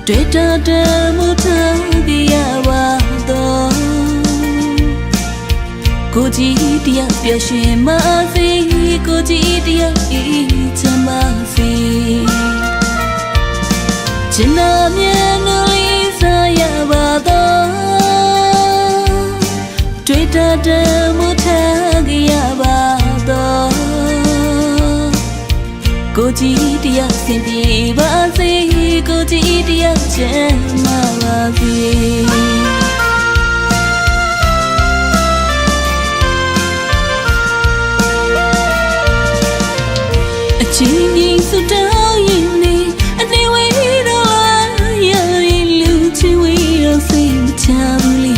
တွေ့တဲ့မထားကြပါတော့ကိုကြီးတရားပြောရှင်မစေကိုကြီးတရားအေးချမ်းပါစေချင်နာမြတ်လေးစားရပါတော့တွေ့တဲ့မထားကြပါတော့ကိုကြီးတရားစင်ပြေပါစေကိုကြီးတရားချမ်းသာပါစေအချင်းကြီးစတောင်းရင်နေအနေဝေးတော့ရရင်လူချင်းဝေးတော့စိတ်မချဘူးလေ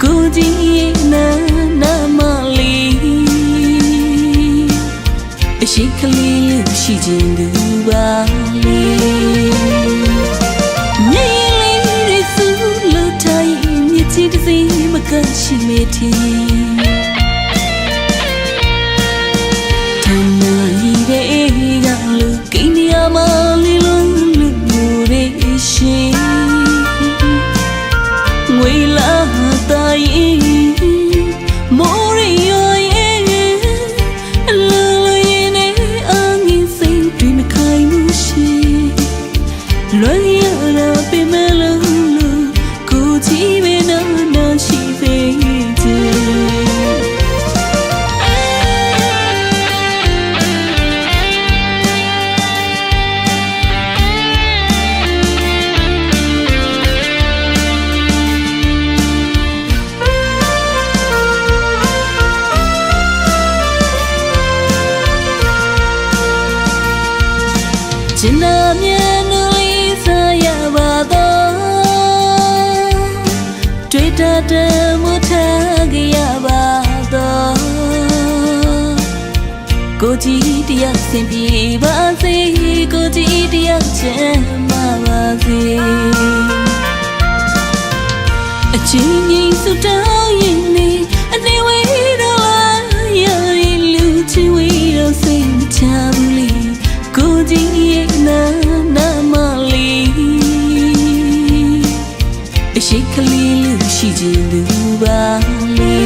ကိုကြီးရဲ့နာမလေးအရှိကလေးလူရှိခြင်းသူပါလေမြေလေးတွေစူလို့ထိုင်မြစ်ကြီးတစ်စီးမကရှိမေးသေးထိုင်နေရဲ့ကလူကိနေရမလေးလုံးလူမျိုးတွေရှိငွေလာတိုင်းမိုးရလွန်ရတာပေမဲ့လို့ကိုကြည့်ပဲနာရှိသေးတယ်ချင်နာမြတ်တွေ့တဲ့မထားကြပါတော့ကိုကြီးတရားစင်ပြေပါစေကိုကြီးတရားချမ်းသာပါစေအချင်းကြီးစတောင်းရင်နေအနေဝေးတော့ရရင်လူချင်းဝေးတော့စိတ်မချဘူးလေကိုကြီးရဲ့နာမလေးအရှိကလေးလူရှိခြင်းသူပါလေ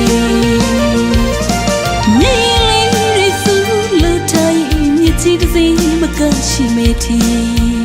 မြေလေးတွေစူလို့ထိုင်မြစ်ကြီးတစ်စီးမကရှိမေးသေး